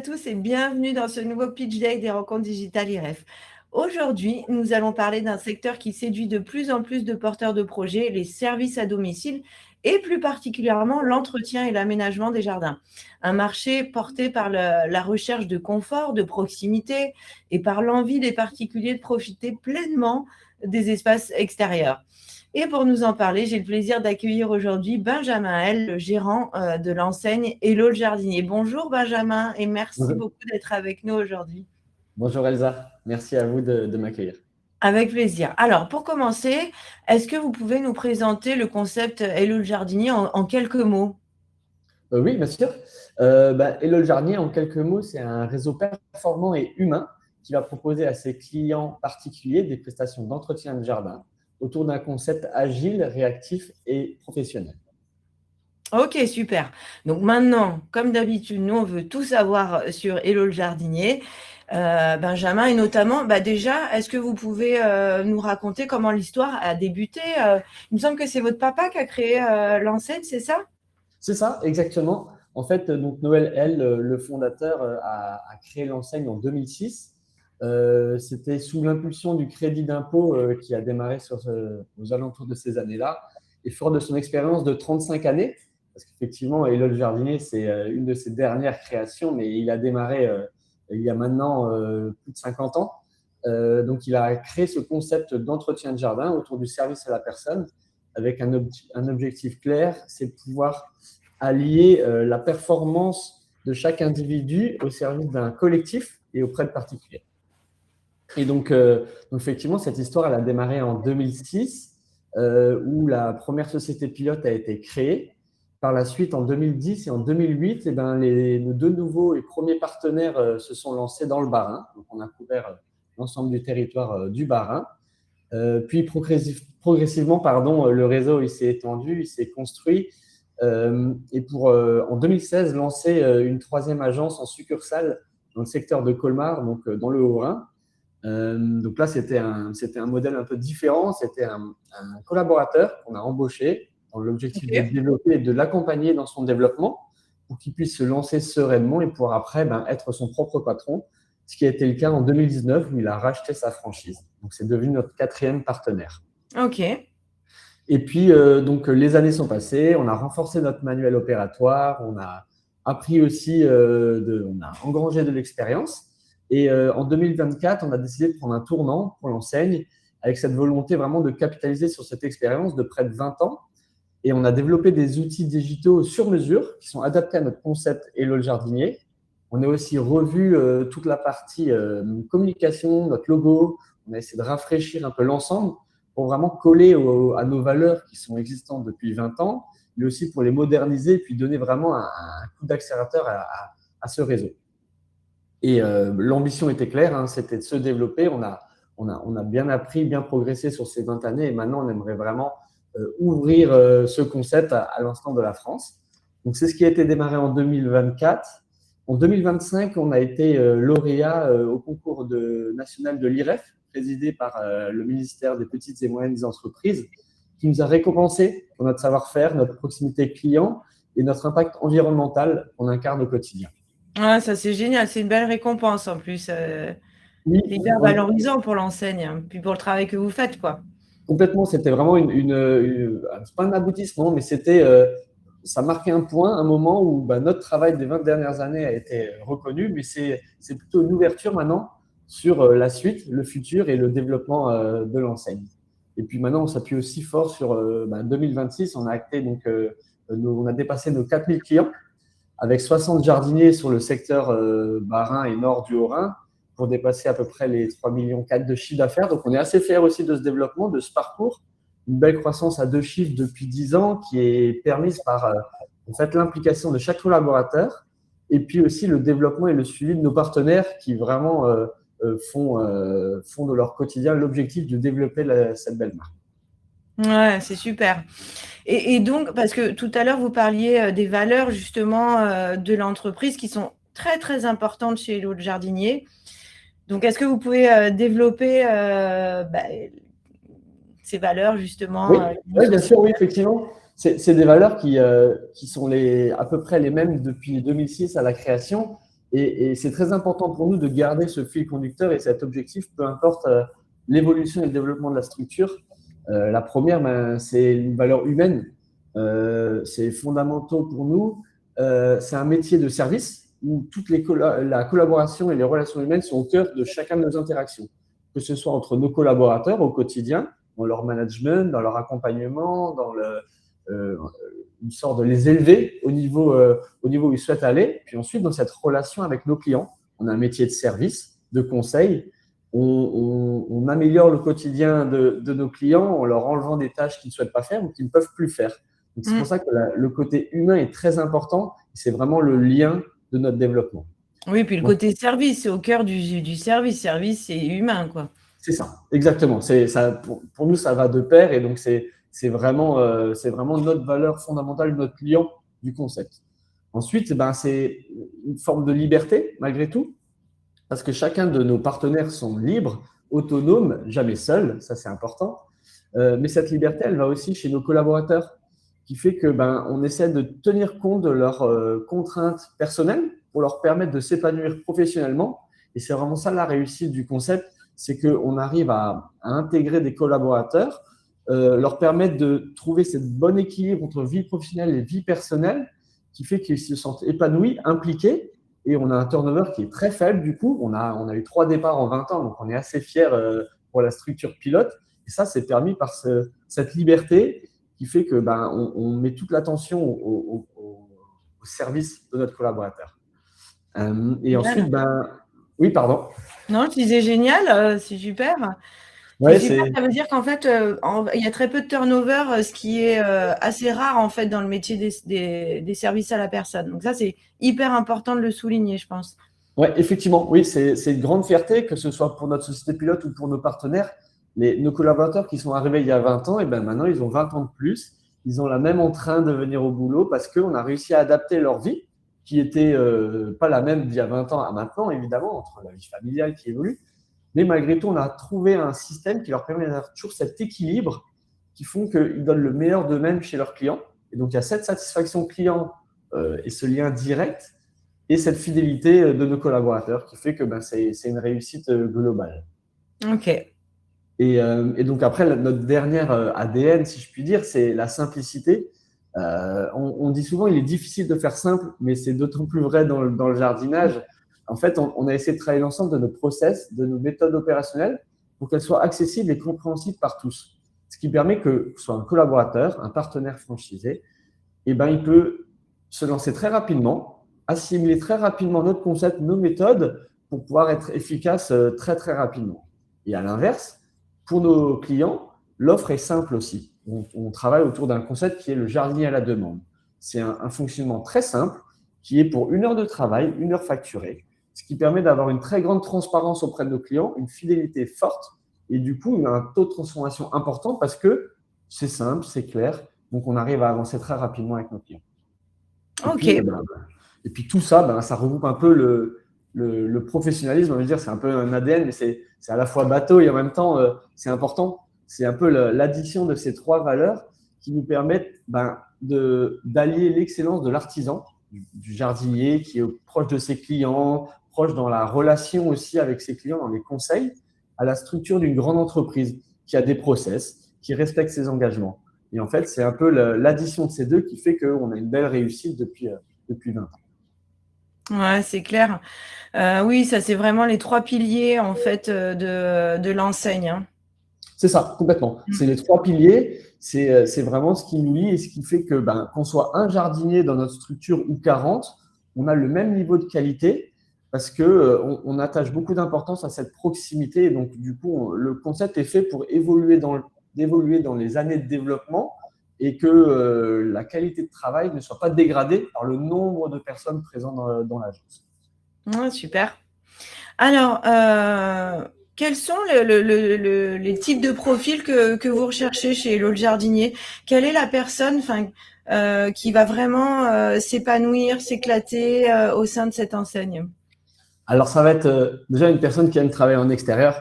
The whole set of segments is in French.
tous et bienvenue dans ce nouveau Pitch Day des rencontres digitales IREF. Aujourd'hui, nous allons parler d'un secteur qui séduit de plus en plus de porteurs de projets, les services à domicile et plus particulièrement l'entretien et l'aménagement des jardins. Un marché porté par la recherche de confort, de proximité et par l'envie des particuliers de profiter pleinement des espaces extérieurs. Et pour nous en parler, j'ai le plaisir d'accueillir aujourd'hui Benjamin L, le gérant de l'enseigne Hello le jardinier. Bonjour Benjamin et merci beaucoup d'être avec nous aujourd'hui. Bonjour Elsa, merci à vous de m'accueillir. Avec plaisir. Alors, pour commencer, est-ce que vous pouvez nous présenter le concept Hello le jardinier en quelques mots? Oui, bien sûr. Hello le jardinier, en quelques mots, c'est un réseau performant et humain qui va proposer à ses clients particuliers des prestations d'entretien de jardin autour d'un concept agile, réactif et professionnel. Ok, super. Donc maintenant, comme d'habitude, nous, on veut tout savoir sur Hello le jardinier. Benjamin, et notamment, déjà, est-ce que vous pouvez nous raconter comment l'histoire a débuté? Il me semble que c'est votre papa qui a créé l'enseigne, c'est ça? C'est ça, exactement. En fait, donc Noël L, le fondateur, a créé l'enseigne en 2006. C'était sous l'impulsion du crédit d'impôt qui a démarré aux alentours de ces années-là. Et fort de son expérience de 35 années, parce qu'effectivement, Hello le jardinier, c'est une de ses dernières créations, mais il a démarré il y a maintenant plus de 50 ans. Donc, il a créé ce concept d'entretien de jardin autour du service à la personne avec un objectif clair, c'est de pouvoir allier la performance de chaque individu au service d'un collectif et auprès de particuliers. Et donc effectivement, cette histoire, elle a démarré en 2006, où la première société pilote a été créée. Par la suite, en 2010 et en 2008, nos deux nouveaux et premiers partenaires se sont lancés dans le Bas-Rhin. Donc, on a couvert l'ensemble du territoire du Bas-Rhin. Puis progressivement, le réseau il s'est étendu, il s'est construit. Et pour, en 2016, lancer une troisième agence en succursale dans le secteur de Colmar, donc dans le Haut-Rhin. Donc là, c'était un modèle un peu différent. C'était un collaborateur qu'on a embauché dans l'objectif de développer et de l'accompagner dans son développement pour qu'il puisse se lancer sereinement et pouvoir après être son propre patron, ce qui a été le cas en 2019 où il a racheté sa franchise. Donc, c'est devenu notre quatrième partenaire. Ok. Et puis, donc, les années sont passées, on a renforcé notre manuel opératoire, on a appris aussi, on a engrangé de l'expérience. Et en 2024, on a décidé de prendre un tournant pour l'enseigne avec cette volonté vraiment de capitaliser sur cette expérience de près de 20 ans. Et on a développé des outils digitaux sur mesure qui sont adaptés à notre concept Hello le jardinier. On a aussi revu toute la partie communication, notre logo. On a essayé de rafraîchir un peu l'ensemble pour vraiment coller à nos valeurs qui sont existantes depuis 20 ans, mais aussi pour les moderniser et puis donner vraiment un coup d'accélérateur à ce réseau. Et l'ambition était claire, hein, c'était de se développer. On a bien appris, bien progressé sur ces 20 années et maintenant on aimerait vraiment ouvrir ce concept à l'ensemble de la France. Donc, c'est ce qui a été démarré en 2024. En 2025, on a été lauréat au concours national de l'IREF, présidé par le ministère des Petites et Moyennes Entreprises, qui nous a récompensé pour notre savoir-faire, notre proximité client et notre impact environnemental qu'on incarne au quotidien. Ah, ça, c'est génial. C'est une belle récompense en plus. Oui, c'est hyper valorisant pour l'enseigne, hein, puis pour le travail que vous faites, quoi. Complètement, c'était vraiment c'est pas un aboutissement, mais ça marquait un point, un moment où notre travail des 20 dernières années a été reconnu, mais c'est plutôt une ouverture maintenant sur la suite, le futur et le développement de l'enseigne. Et puis maintenant, on s'appuie aussi fort sur 2026, on a dépassé nos 4000 clients avec 60 jardiniers sur le secteur Bas-Rhin et nord du Haut-Rhin, pour dépasser à peu près les 3,4 millions de chiffre d'affaires. Donc, on est assez fiers aussi de ce développement, de ce parcours. Une belle croissance à 2 chiffres depuis 10 ans qui est permise par l'implication de chaque collaborateur et puis aussi le développement et le suivi de nos partenaires qui vraiment font de leur quotidien l'objectif de développer cette belle marque. Ouais, c'est super. Et donc, parce que tout à l'heure, vous parliez des valeurs justement de l'entreprise qui sont très, très importantes chez Hello le jardinier. Donc, est-ce que vous pouvez développer ces valeurs, justement? Oui, bien sûr, oui, effectivement. C'est des valeurs qui sont à peu près les mêmes depuis 2006 à la création. Et c'est très important pour nous de garder ce fil conducteur et cet objectif, peu importe l'évolution et le développement de la structure. La première, c'est une valeur humaine. C'est fondamental pour nous. C'est un métier de service où la collaboration et les relations humaines sont au cœur de chacun de nos interactions, que ce soit entre nos collaborateurs au quotidien, dans leur management, dans leur accompagnement, dans une sorte de les élever au niveau où ils souhaitent aller. Puis ensuite, dans cette relation avec nos clients, on a un métier de service, de conseil. On améliore le quotidien de nos clients en leur enlevant des tâches qu'ils ne souhaitent pas faire ou qu'ils ne peuvent plus faire. Donc, c'est pour ça que le côté humain est très important. C'est vraiment le lien de notre développement. Oui, puis le côté service, c'est au cœur du service. Service, c'est humain, quoi. C'est ça, exactement. Pour nous, ça va de pair et donc c'est vraiment notre valeur fondamentale de notre client du concept. Ensuite, c'est une forme de liberté malgré tout, parce que chacun de nos partenaires sont libres, autonomes, jamais seuls, ça c'est important. Mais cette liberté, elle va aussi chez nos collaborateurs, qui fait que on essaie de tenir compte de leurs contraintes personnelles pour leur permettre de s'épanouir professionnellement. Et c'est vraiment ça la réussite du concept, c'est qu'on arrive à intégrer des collaborateurs, leur permettre de trouver ce bon équilibre entre vie professionnelle et vie personnelle, qui fait qu'ils se sentent épanouis, impliqués, et on a un turnover qui est très faible du coup. On a eu 3 départs en 20 ans, donc on est assez fiers pour la structure pilote. Et ça, c'est permis par cette liberté qui fait que on met toute l'attention au service de notre collaborateur. Et ensuite, oui, pardon. Non, je disais génial, c'est super. Ouais, super, ça veut dire qu'en fait, il y a très peu de turnover, ce qui est assez rare en fait dans le métier des services à la personne. Donc ça, c'est hyper important de le souligner, je pense. Oui, effectivement, oui, c'est une grande fierté, que ce soit pour notre société pilote ou pour nos partenaires. Nos collaborateurs qui sont arrivés il y a 20 ans, et maintenant, ils ont 20 ans de plus. Ils ont la même en train de venir au boulot parce qu'on a réussi à adapter leur vie, qui était pas la même d'il y a 20 ans à maintenant, évidemment, entre la vie familiale qui évolue. Mais malgré tout, on a trouvé un système qui leur permet d'avoir toujours cet équilibre qui font qu'ils donnent le meilleur d'eux-mêmes chez leurs clients. Et donc, il y a cette satisfaction client et ce lien direct et cette fidélité de nos collaborateurs qui fait que c'est une réussite globale. OK. Et donc, après, notre dernière ADN, si je puis dire, c'est la simplicité. On dit souvent il est difficile de faire simple, mais c'est d'autant plus vrai dans le jardinage. En fait, on a essayé de travailler l'ensemble de nos process, de nos méthodes opérationnelles pour qu'elles soient accessibles et compréhensibles par tous. Ce qui permet que ce soit un collaborateur, un partenaire franchisé, il peut se lancer très rapidement, assimiler très rapidement notre concept, nos méthodes pour pouvoir être efficace très, très rapidement. Et à l'inverse, pour nos clients, l'offre est simple aussi. On travaille autour d'un concept qui est le jardinier à la demande. C'est un fonctionnement très simple qui est pour 1 heure de travail, 1 heure facturée, ce qui permet d'avoir une très grande transparence auprès de nos clients, une fidélité forte et du coup, un taux de transformation important parce que c'est simple, c'est clair, donc on arrive à avancer très rapidement avec nos clients. OK. Et puis tout ça, ça regroupe un peu le professionnalisme. On va dire, c'est un peu un ADN, mais c'est à la fois bateau et en même temps, c'est important. C'est un peu l'addition de ces 3 valeurs qui nous permettent d'allier l'excellence de l'artisan, du jardinier qui est proche de ses clients, proche dans la relation aussi avec ses clients, dans les conseils, à la structure d'une grande entreprise qui a des process, qui respecte ses engagements. Et en fait, c'est un peu l'addition de ces deux qui fait qu'on a une belle réussite depuis 20 ans. Ouais, c'est clair. Oui, ça, c'est vraiment les 3 piliers en fait de l'enseigne, hein. C'est ça, complètement. C'est les 3 piliers. C'est vraiment ce qui nous lie et ce qui fait que qu'on soit un jardinier dans notre structure ou 40, on a le même niveau de qualité parce qu'on attache beaucoup d'importance à cette proximité. Et donc, du coup, le concept est fait pour évoluer dans les années de développement et que la qualité de travail ne soit pas dégradée par le nombre de personnes présentes dans l'agence. Ouais, super. Alors, quels sont les types de profils que vous recherchez chez Hello le jardinier? Quelle est la personne qui va vraiment s'épanouir, s'éclater au sein de cette enseigne? Alors, ça va être déjà une personne qui aime travailler en extérieur,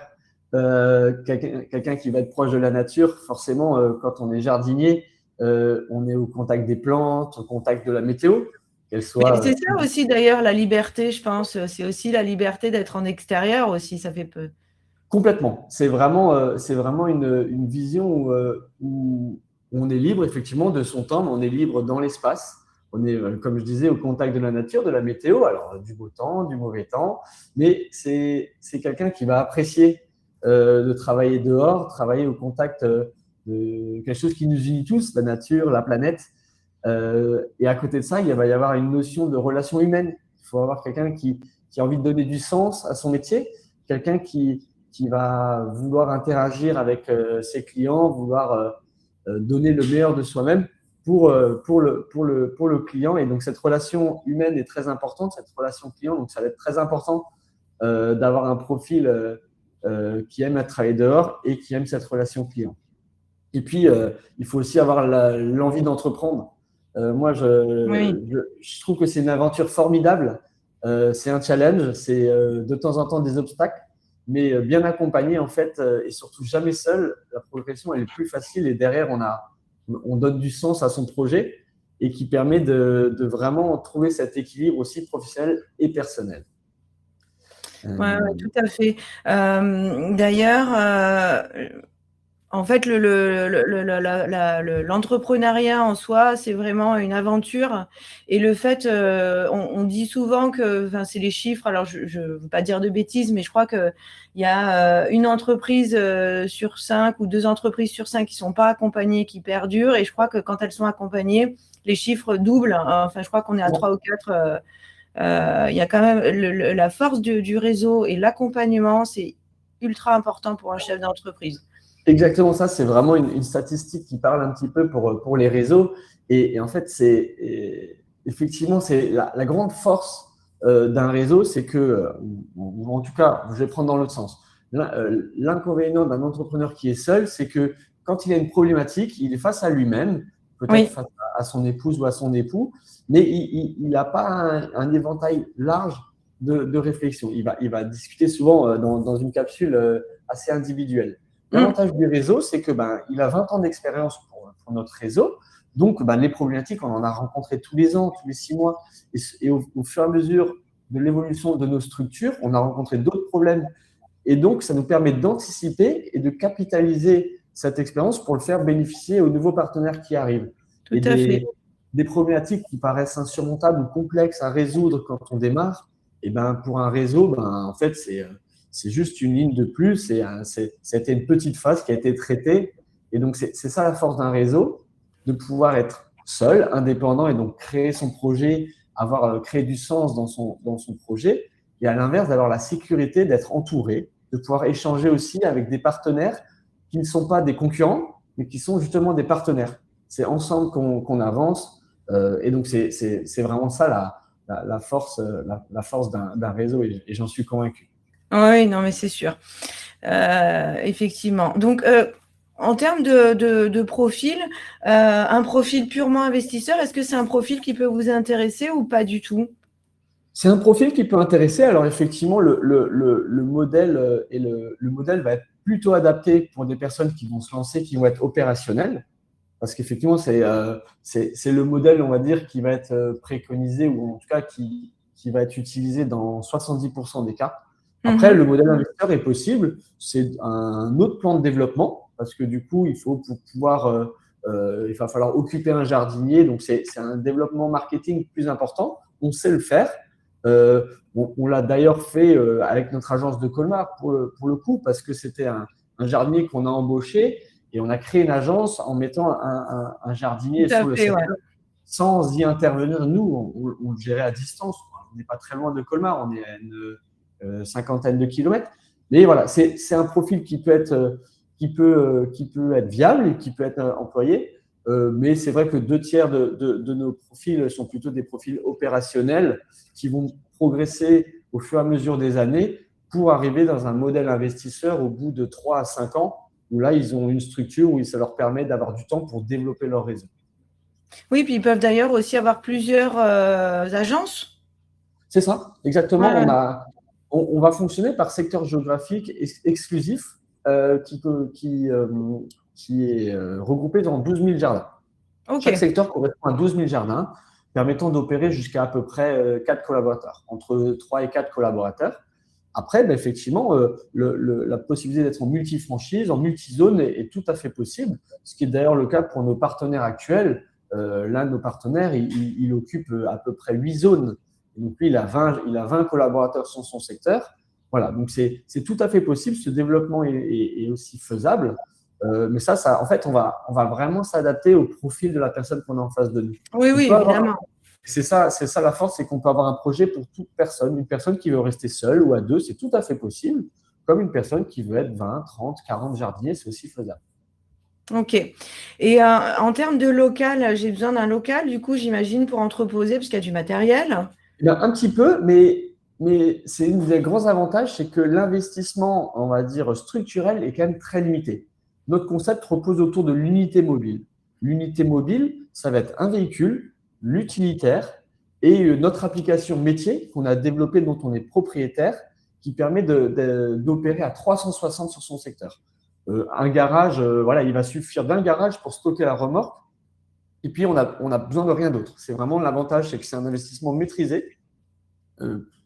quelqu'un qui va être proche de la nature. Forcément, quand on est jardinier, on est au contact des plantes, au contact de la météo. qu'elle Mais soit c'est ça aussi d'ailleurs la liberté, je pense. C'est aussi la liberté d'être en extérieur aussi, ça fait peu. complètement. C'est vraiment une vision où on est libre effectivement de son temps, mais on est libre dans l'espace. On est, comme je disais, au contact de la nature, de la météo, alors du beau temps, du mauvais temps, mais c'est quelqu'un qui va apprécier de travailler dehors, travailler au contact de quelque chose qui nous unit tous, la nature, la planète. Et à côté de ça, il va y avoir une notion de relation humaine. Il faut avoir quelqu'un qui a envie de donner du sens à son métier, quelqu'un qui va vouloir interagir avec ses clients, vouloir donner le meilleur de soi-même pour le client. Et donc, cette relation humaine est très importante, cette relation client. Donc, ça va être très important d'avoir un profil qui aime travailler dehors et qui aime cette relation client. Et puis, il faut aussi avoir l'envie d'entreprendre. Moi, Oui. je trouve que c'est une aventure formidable. C'est un challenge, c'est de temps en temps des obstacles, mais bien accompagné en fait, et surtout jamais seul. La progression elle est plus facile et derrière on donne du sens à son projet et qui permet de vraiment trouver cet équilibre aussi professionnel et personnel. Ouais, ouais, tout à fait. D'ailleurs, en fait, l'entrepreneuriat en soi, c'est vraiment une aventure. Et le fait, on dit souvent que, enfin, c'est les chiffres. Alors, je ne veux pas dire de bêtises, mais je crois qu'il y a une entreprise sur 5 ou 2 entreprises sur 5 qui ne sont pas accompagnées, qui perdurent. Et je crois que quand elles sont accompagnées, les chiffres doublent. Enfin, je crois qu'on est à 3 ou 4. Il y a quand même la force du réseau et l'accompagnement, c'est ultra important pour un chef d'entreprise. Exactement ça, c'est vraiment une statistique qui parle un petit peu pour les réseaux. Et en fait, effectivement, c'est la grande force d'un réseau, c'est que, ou en tout cas, je vais prendre dans l'autre sens. L'inconvénient d'un entrepreneur qui est seul, c'est que quand il a une problématique, il est face à lui-même, peut-être Oui. face à son épouse ou à son époux, mais il n'a pas un éventail large de réflexion. Il va discuter souvent dans une capsule assez individuelle. L'avantage du réseau, c'est que il a 20 ans d'expérience pour notre réseau. Donc, les problématiques, on en a rencontré tous les ans, tous les 6 mois. Et au fur et à mesure de l'évolution de nos structures, on a rencontré d'autres problèmes. Et donc, ça nous permet d'anticiper et de capitaliser cette expérience pour le faire bénéficier aux nouveaux partenaires qui arrivent. Tout à fait. Des problématiques qui paraissent insurmontables ou complexes à résoudre quand on démarre, et pour un réseau, en fait, c'est juste une ligne de plus. C'était une petite phase qui a été traitée. Et donc, c'est ça la force d'un réseau, de pouvoir être seul, indépendant et donc créer son projet, avoir créé du sens dans son projet. Et à l'inverse, d'avoir la sécurité d'être entouré, de pouvoir échanger aussi avec des partenaires qui ne sont pas des concurrents, mais qui sont justement des partenaires. C'est ensemble qu'on avance. Et donc, c'est vraiment ça la force d'un réseau. Et j'en suis convaincu. Oui, non, mais c'est sûr. Effectivement. Donc, en termes de profil, un profil purement investisseur, est-ce que c'est un profil qui peut vous intéresser ou pas du tout? C'est un profil qui peut intéresser. Alors, effectivement, le modèle le modèle va être plutôt adapté pour des personnes qui vont se lancer, qui vont être opérationnelles. Parce qu'effectivement, c'est le modèle, on va dire, qui va être préconisé ou en tout cas qui va être utilisé dans 70% des cas. Après, le modèle investisseur est possible. C'est un autre plan de développement parce que du coup, il va falloir occuper un jardinier. Donc, c'est un développement marketing plus important. On sait le faire. On l'a d'ailleurs fait avec notre agence de Colmar pour le coup parce que c'était un jardinier qu'on a embauché et on a créé une agence en mettant un jardinier sur le secteur sans y intervenir. Nous, on le gérait à distance. On n'est pas très loin de Colmar. On est à une cinquantaine de kilomètres. Mais voilà, c'est un profil qui peut être viable et qui peut être employé. Mais c'est vrai que 2/3 de nos profils sont plutôt des profils opérationnels qui vont progresser au fur et à mesure des années pour arriver dans un modèle investisseur au bout de 3 à 5 ans, où là, ils ont une structure où ça leur permet d'avoir du temps pour développer leur réseau. Oui, puis ils peuvent d'ailleurs aussi avoir plusieurs agences. C'est ça, exactement. Ouais. On va fonctionner par secteur géographique exclusif qui est regroupé dans 12 000 jardins. Ok. Chaque secteur correspond à 12 000 jardins. permettant d'opérer jusqu'à à peu près 4 collaborateurs, entre 3 et 4 collaborateurs. Après, effectivement, la possibilité d'être en multi-franchise, en multi-zone est tout à fait possible, ce qui est d'ailleurs le cas pour nos partenaires actuels. L'un de nos partenaires, il occupe à peu près 8 zones. Et donc, lui, il a 20 collaborateurs sur son secteur. Voilà, donc c'est tout à fait possible. Ce développement est aussi faisable. Mais en fait, on va vraiment s'adapter au profil de la personne qu'on a en face de nous. Oui, évidemment. C'est ça la force, c'est qu'on peut avoir un projet pour toute personne. Une personne qui veut rester seule ou à deux, c'est tout à fait possible. Comme une personne qui veut être 20, 30, 40 jardiniers, c'est aussi faisable. Ok. Et en termes de local, j'ai besoin d'un local, du coup, j'imagine, pour entreposer, parce qu'il y a du matériel. Eh bien, un petit peu, mais c'est un des grands avantages, c'est que l'investissement, on va dire, structurel est quand même très limité. Notre concept repose autour de l'unité mobile. L'unité mobile, ça va être un véhicule, l'utilitaire et notre application métier qu'on a développée, dont on est propriétaire, qui permet d'opérer à 360 sur son secteur. Un garage, voilà, il va suffire d'un garage pour stocker la remorque. Et puis, on a besoin de rien d'autre. C'est vraiment l'avantage, c'est que c'est un investissement maîtrisé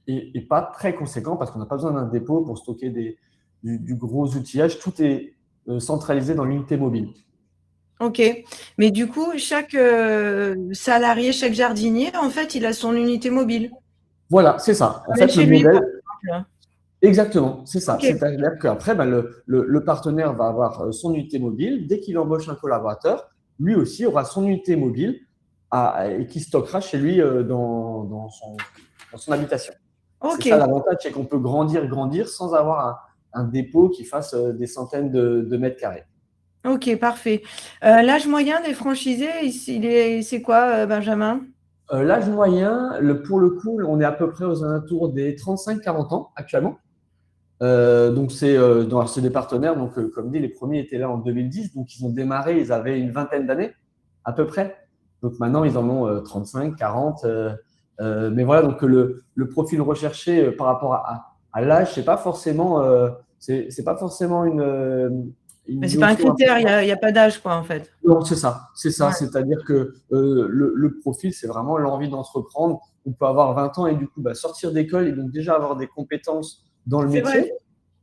et pas très conséquent parce qu'on n'a pas besoin d'un dépôt pour stocker du gros outillage. Tout est centralisé dans l'unité mobile. Ok. Mais du coup, chaque salarié, chaque jardinier, en fait, il a son unité mobile. Voilà, c'est ça. En fait, Chez le lui, par modèle… exemple. Exactement, c'est ça. Ok. C'est-à-dire qu'après, le partenaire va avoir son unité mobile. Dès qu'il embauche un collaborateur, lui aussi aura son unité mobile et qui stockera chez lui dans son habitation. Ok. C'est ça l'avantage, c'est qu'on peut grandir sans avoir un dépôt qui fasse des centaines de mètres carrés. Ok, parfait. L'âge moyen des franchisés, c'est quoi, Benjamin? L'âge moyen, pour le coup, on est à peu près aux alentours des 35-40 ans actuellement. Donc, c'est des partenaires. Donc, comme dit, les premiers étaient là en 2010. Donc, ils ont démarré, ils avaient une vingtaine d'années à peu près. Donc, maintenant, ils en ont 35, 40. Mais voilà, donc le profil recherché par rapport à l'âge, c'est pas forcément une C'est pas un notion critère, importante. il y a pas d'âge, quoi, en fait. Non, c'est ça. Ouais. C'est-à-dire que le profil, c'est vraiment l'envie d'entreprendre. On peut avoir 20 ans et du coup, sortir d'école et donc déjà avoir des compétences dans le C'est vrai.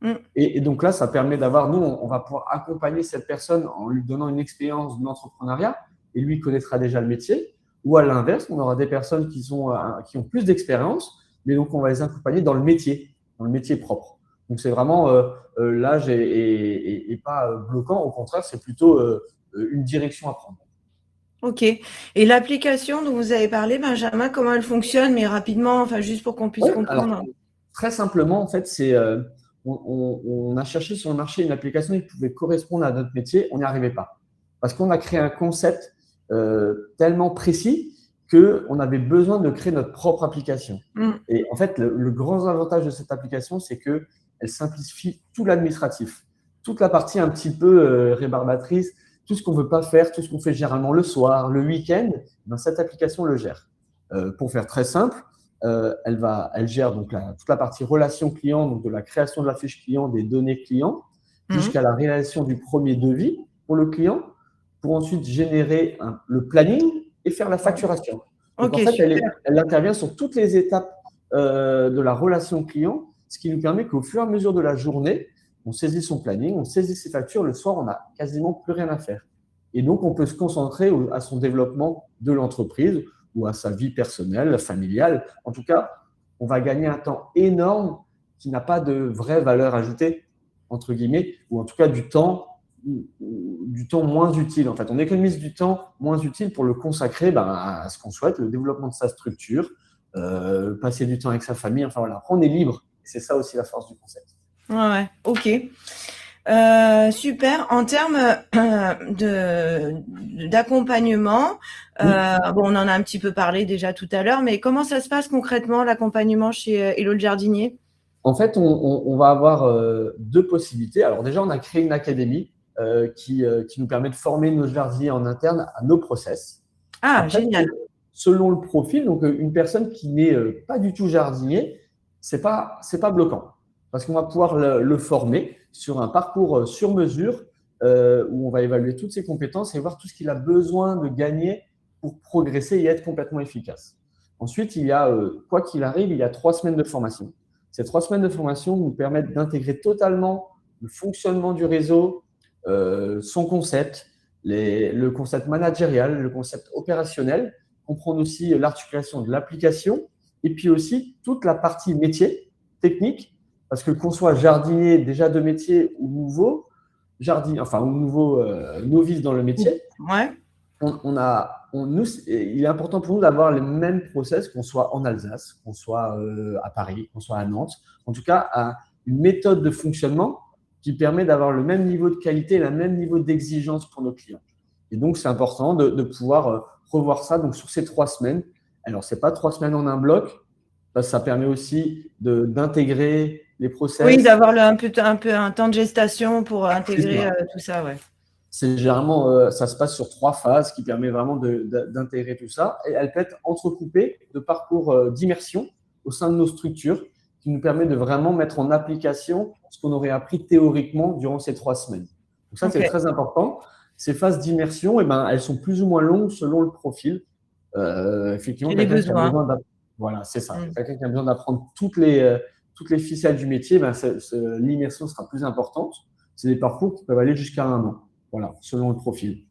métier. Et donc là, ça permet d'avoir, nous, on va pouvoir accompagner cette personne en lui donnant une expérience de l'entrepreneuriat et lui connaîtra déjà le métier. Ou à l'inverse, on aura des personnes qui ont plus d'expérience, mais donc on va les accompagner dans le métier propre. Donc c'est vraiment l'âge est pas bloquant, au contraire, c'est plutôt une direction à prendre. Ok. Et l'application dont vous avez parlé, Benjamin, comment elle fonctionne, mais rapidement, enfin, juste pour qu'on puisse Ouais, comprendre. alors, très simplement, en fait, on a cherché sur le marché une application qui pouvait correspondre à notre métier. On n'y arrivait pas. Parce qu'on a créé un concept tellement précis qu'on avait besoin de créer notre propre application. Et en fait, le grand avantage de cette application, c'est qu'elle simplifie tout l'administratif. Toute la partie un petit peu rébarbatrice, tout ce qu'on ne veut pas faire, tout ce qu'on fait généralement le soir, le week-end, cette application le gère. Pour faire très simple, elle gère donc toute la partie relation client, donc de la création de la fiche client, des données clients, jusqu'à la réalisation du premier devis pour le client, pour ensuite générer le planning et faire la facturation. Donc, en fait, elle intervient sur toutes les étapes de la relation client, ce qui nous permet qu'au fur et à mesure de la journée, on saisit son planning, on saisit ses factures. Le soir, on n'a quasiment plus rien à faire. Et donc, on peut se concentrer à son développement de l'entreprise ou à sa vie personnelle, familiale. En tout cas, on va gagner un temps énorme qui n'a pas de vraie valeur ajoutée, entre guillemets, ou en tout cas du temps moins utile. En fait, on économise du temps moins utile pour le consacrer à ce qu'on souhaite, le développement de sa structure, passer du temps avec sa famille. Enfin voilà, on est libre. C'est ça aussi la force du concept. Ouais, ok. Super. En termes d'accompagnement, on en a un petit peu parlé déjà tout à l'heure, mais comment ça se passe concrètement, l'accompagnement chez Hello le jardinier? En fait, on va avoir deux possibilités. Alors déjà, on a créé une académie qui nous permet de former nos jardiniers en interne à nos process. Ah, après, génial. Selon le profil, donc une personne qui n'est pas du tout jardinier, c'est pas bloquant. Parce qu'on va pouvoir le former sur un parcours sur mesure où on va évaluer toutes ses compétences et voir tout ce qu'il a besoin de gagner pour progresser et être complètement efficace. Ensuite, il y a, quoi qu'il arrive, il y a 3 semaines de formation. Ces 3 semaines de formation nous permettent d'intégrer totalement le fonctionnement du réseau, son concept, le concept managérial, le concept opérationnel, comprendre aussi l'articulation de l'application et puis aussi toute la partie métier, technique, parce que qu'on soit jardinier déjà de métier ou nouveau, novice dans le métier, Ouais. il est important pour nous d'avoir les mêmes process, qu'on soit en Alsace, qu'on soit à Paris, qu'on soit à Nantes. En tout cas, une méthode de fonctionnement qui permet d'avoir le même niveau de qualité, le même niveau d'exigence pour nos clients. Et donc, c'est important de pouvoir revoir ça donc, sur ces 3 semaines. Alors, ce n'est pas 3 semaines en un bloc, parce que ça permet aussi d'intégrer les process. Oui, d'avoir un peu un temps de gestation pour intégrer tout ça, ouais. C'est généralement, ça se passe sur 3 phases qui permet vraiment d'intégrer tout ça. Et elle peut être entrecoupée de parcours d'immersion au sein de nos structures qui nous permet de vraiment mettre en application ce qu'on aurait appris théoriquement durant ces 3 semaines. Donc ça, c'est très important. Ces phases d'immersion, elles sont plus ou moins longues selon le profil. Effectivement, quelqu'un qui a besoin d'apprendre. Voilà, c'est ça. Quelqu'un qui a besoin d'apprendre toutes les ficelles du métier, l'immersion sera plus importante. C'est des parcours qui peuvent aller jusqu'à 1 an. Voilà, selon le profil.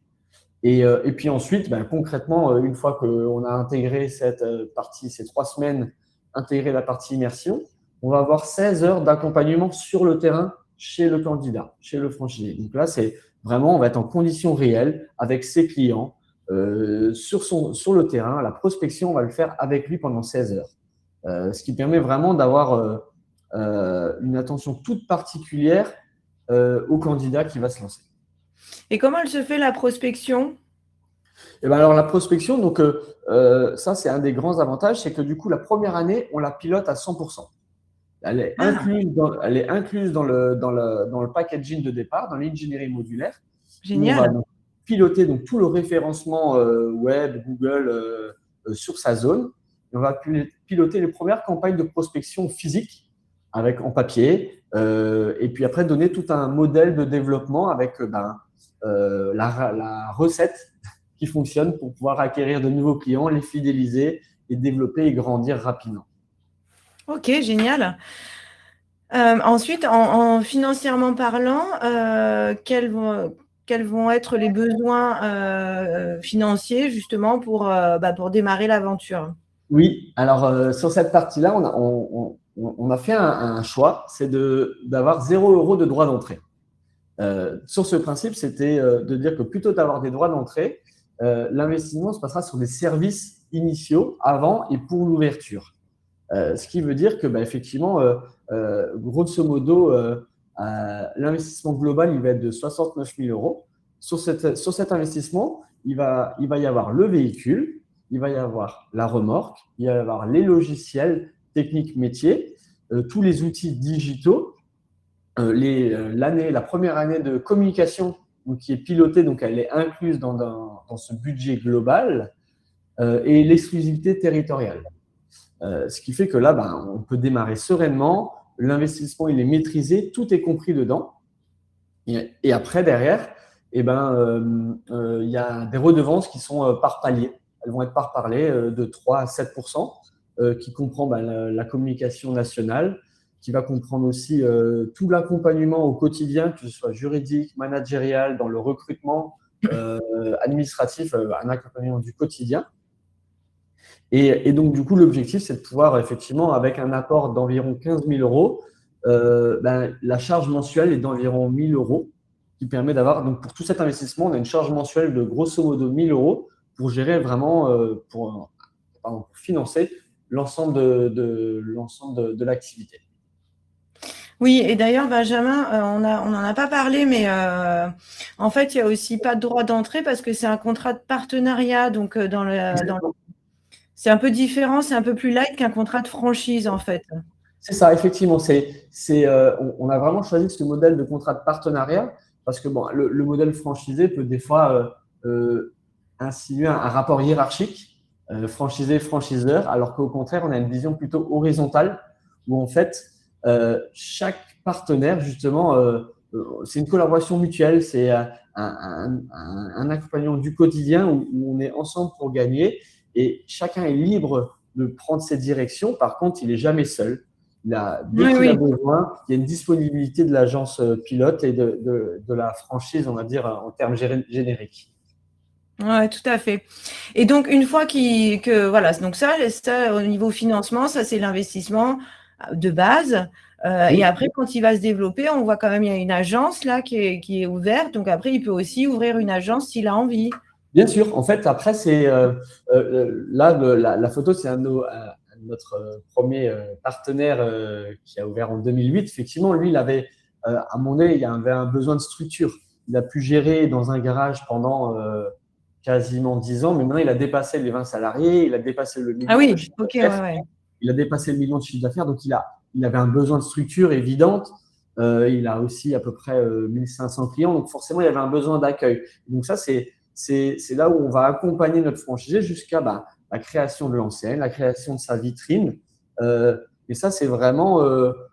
Et puis ensuite, concrètement, une fois qu'on a intégré cette partie, ces 3 semaines, intégré la partie immersion, on va avoir 16 heures d'accompagnement sur le terrain chez le candidat, chez le franchisé. Donc là, c'est vraiment, on va être en conditions réelles avec ses clients, sur le terrain. La prospection, on va le faire avec lui pendant 16 heures. Ce qui permet vraiment d'avoir une attention toute particulière au candidat qui va se lancer. Et comment elle se fait la prospection? Alors, la prospection, donc, ça, c'est un des grands avantages, c'est que du coup, la première année, on la pilote à 100%. Elle est incluse dans le packaging de départ, dans l'ingénierie modulaire. Génial. On va donc piloter donc, tout le référencement web, Google sur sa zone. Et on va piloter les premières campagnes de prospection physique en papier. Et puis après, donner tout un modèle de développement avec la recette qui fonctionne pour pouvoir acquérir de nouveaux clients, les fidéliser et développer et grandir rapidement. Ok, génial. Ensuite, financièrement parlant, quels vont être les besoins financiers justement pour démarrer l'aventure? Oui, alors sur cette partie-là, on a fait un choix, c'est d'avoir 0 € de droit d'entrée. Sur ce principe, c'était de dire que plutôt d'avoir des droits d'entrée, l'investissement se passera sur des services initiaux avant et pour l'ouverture. Ce qui veut dire que, effectivement, grosso modo, l'investissement global, il va être de 69 000 €. Sur cet investissement, il va y avoir le véhicule, il va y avoir la remorque, il va y avoir les logiciels techniques métiers, tous les outils digitaux, la première année de communication donc, qui est pilotée, donc elle est incluse dans ce budget global, et l'exclusivité territoriale. Ce qui fait que là, on peut démarrer sereinement, l'investissement il est maîtrisé, tout est compris dedans. Et après, derrière, il y a des redevances qui sont par palier. Elles vont être par palier de 3 à 7%, qui comprend la communication nationale, qui va comprendre aussi tout l'accompagnement au quotidien, que ce soit juridique, managérial, dans le recrutement, administratif, un accompagnement du quotidien. Et donc, du coup, l'objectif, c'est de pouvoir, effectivement, avec un apport d'environ 15 000 €, la charge mensuelle est d'environ 1 000 €, qui permet d'avoir, donc pour tout cet investissement, on a une charge mensuelle de grosso modo 1 000 € pour gérer vraiment, pour financer l'ensemble de l'activité. Oui, et d'ailleurs, Benjamin, on n'en a pas parlé, mais en fait, il n'y a aussi pas de droit d'entrée parce que c'est un contrat de partenariat. Donc, c'est un peu différent, c'est un peu plus light qu'un contrat de franchise, en fait. C'est ça, effectivement. On a vraiment choisi ce modèle de contrat de partenariat parce que le modèle franchisé peut des fois insinuer un rapport hiérarchique, franchisé-franchiseur, alors qu'au contraire, on a une vision plutôt horizontale où en fait, chaque partenaire, justement, c'est une collaboration mutuelle, c'est un accompagnement du quotidien où on est ensemble pour gagner et chacun est libre de prendre ses directions. Par contre, il n'est jamais seul. Dès qu'il a besoin, il y a une disponibilité de l'agence pilote et de la franchise, on va dire, en termes génériques. Oui, tout à fait. Et donc, une fois voilà, donc ça, au niveau financement, ça, c'est l'investissement de base. Oui. Et après, quand il va se développer, on voit quand même, il y a une agence là qui est ouverte. Donc, après, il peut aussi ouvrir une agence s'il a envie. Bien sûr. En fait, après, c'est là, la photo, c'est notre premier partenaire qui a ouvert en 2008. Effectivement, lui, il avait, à mon avis, il avait un besoin de structure. Il a pu gérer dans un garage pendant quasiment 10 ans, mais maintenant, il a dépassé les 20 salariés, il a dépassé le million de chiffre d'affaires. Il a dépassé le million de chiffre d'affaires, donc il avait un besoin de structure évidente. Il a aussi à peu près 1500 clients, donc forcément, il y avait un besoin d'accueil. Donc ça, c'est là où on va accompagner notre franchisé jusqu'à la création de l'enseigne, la création de sa vitrine. Et ça, c'est vraiment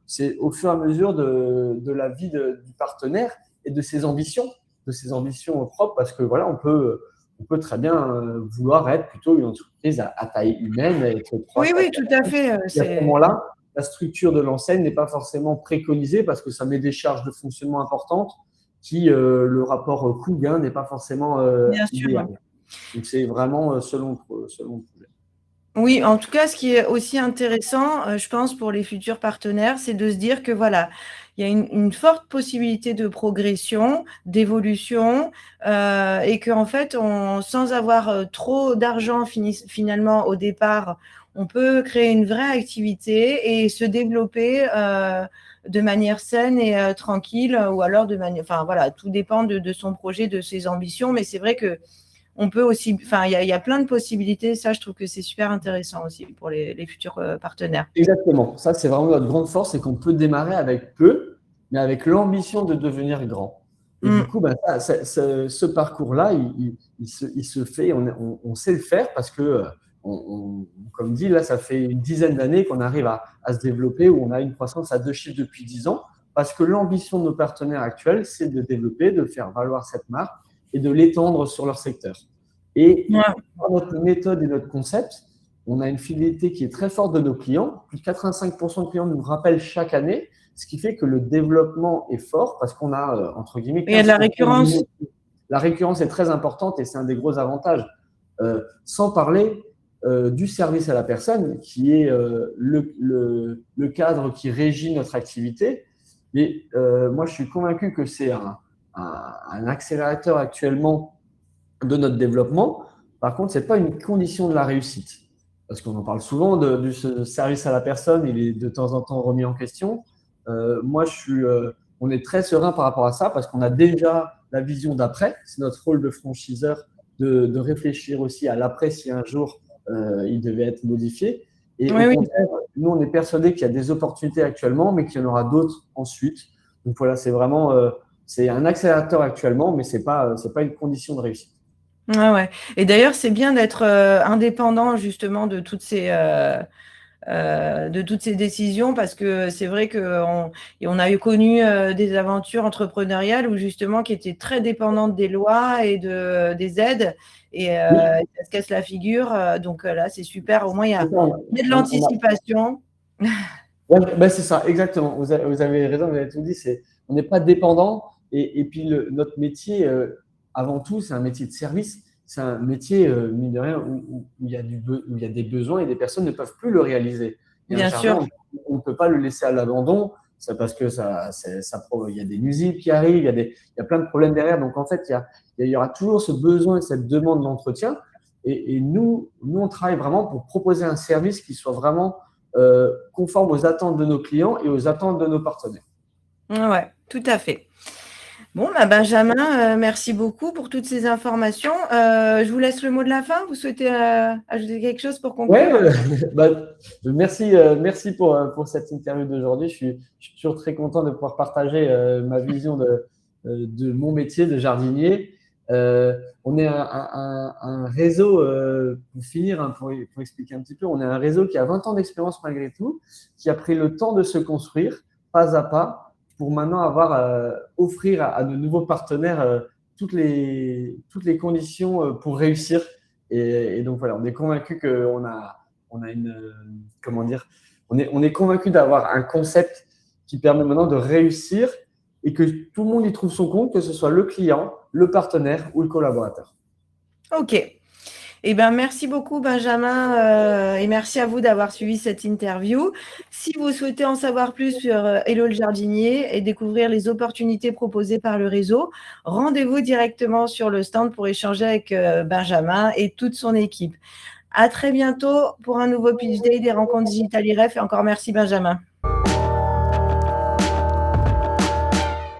c'est au fur et à mesure de la vie du partenaire et de ses ambitions propres, parce que voilà, on peut très bien vouloir être plutôt une entreprise à taille humaine. Avec oui, tout à fait. Et à ce moment-là, la structure de l'enseigne n'est pas forcément préconisée parce que ça met des charges de fonctionnement importantes qui, le rapport coût-gain n'est pas forcément idéal. Donc, c'est vraiment selon le projet. Oui, en tout cas, ce qui est aussi intéressant, je pense, pour les futurs partenaires, c'est de se dire que voilà, il y a une forte possibilité de progression, d'évolution, et qu'en fait, sans avoir trop d'argent finalement au départ, on peut créer une vraie activité et se développer de manière saine et tranquille, ou alors de manière, enfin voilà, tout dépend de son projet, de ses ambitions, mais c'est vrai que on peut aussi, enfin, il y a plein de possibilités. Ça, je trouve que c'est super intéressant aussi pour les futurs partenaires. Exactement. Ça, c'est vraiment notre grande force, c'est qu'on peut démarrer avec peu, mais avec l'ambition de devenir grand. Et du coup, ce parcours-là, il se fait, on sait le faire parce que, comme dit, là, ça fait une dizaine d'années qu'on arrive à se développer, où on a une croissance à 2 chiffres depuis 10 ans, parce que l'ambition de nos partenaires actuels, c'est de développer, de faire valoir cette marque et de l'étendre sur leur secteur. Et par notre méthode et notre concept, on a une fidélité qui est très forte de nos clients. Plus de 85% de clients nous rappellent chaque année, ce qui fait que le développement est fort parce qu'on a, entre guillemets, il y a de la récurrence. La récurrence est très importante et c'est un des gros avantages. Sans parler du service à la personne, qui est le cadre qui régit notre activité. Mais moi, je suis convaincu que c'est un accélérateur actuellement de notre développement. Par contre, ce n'est pas une condition de la réussite. Parce qu'on en parle souvent du service à la personne, il est de temps en temps remis en question. Moi, on est très serein par rapport à ça parce qu'on a déjà la vision d'après. C'est notre rôle de franchiseur de réfléchir aussi à l'après si un jour il devait être modifié. Et au contraire, nous, on est persuadés qu'il y a des opportunités actuellement, mais qu'il y en aura d'autres ensuite. Donc voilà, c'est vraiment c'est un accélérateur actuellement, mais ce n'est pas une condition de réussite. Ouais. Et d'ailleurs, c'est bien d'être indépendant justement de toutes ces décisions, parce que c'est vrai qu'on a connu des aventures entrepreneuriales où justement qui étaient très dépendantes des lois et des aides, et ça se casse la figure. Donc là, c'est super. Au moins, il y a de l'anticipation. C'est ça, exactement. Vous avez raison, vous avez tout dit. On n'est pas dépendant. Et puis, notre métier, avant tout, c'est un métier de service. C'est un métier, mine de rien, où il y a des besoins et des personnes ne peuvent plus le réaliser. Bien sûr. On ne peut pas le laisser à l'abandon. C'est parce que il y a des nuisibles qui arrivent, il y a plein de problèmes derrière. Donc, en fait, il y aura toujours ce besoin et cette demande d'entretien. Et nous, on travaille vraiment pour proposer un service qui soit vraiment conforme aux attentes de nos clients et aux attentes de nos partenaires. Ouais, tout à fait. Bon, Benjamin, merci beaucoup pour toutes ces informations. Je vous laisse le mot de la fin. Vous souhaitez ajouter quelque chose pour conclure? Merci pour cette interview d'aujourd'hui. Je suis toujours très content de pouvoir partager ma vision de mon métier de jardinier. On est un réseau, pour finir, pour expliquer un petit peu, on est un réseau qui a 20 ans d'expérience malgré tout, qui a pris le temps de se construire pas à pas pour maintenant offrir à de nouveaux partenaires toutes les conditions pour réussir. Et donc voilà, on est convaincu qu'on on a une, comment dire, on est convaincu d'avoir un concept qui permet maintenant de réussir et que tout le monde y trouve son compte, que ce soit le client, le partenaire ou le collaborateur. Ok. Eh ben, merci beaucoup, Benjamin, et merci à vous d'avoir suivi cette interview. Si vous souhaitez en savoir plus sur Hello le jardinier et découvrir les opportunités proposées par le réseau, rendez-vous directement sur le stand pour échanger avec Benjamin et toute son équipe. À très bientôt pour un nouveau Pitch Day des rencontres digitales IREF et encore merci, Benjamin.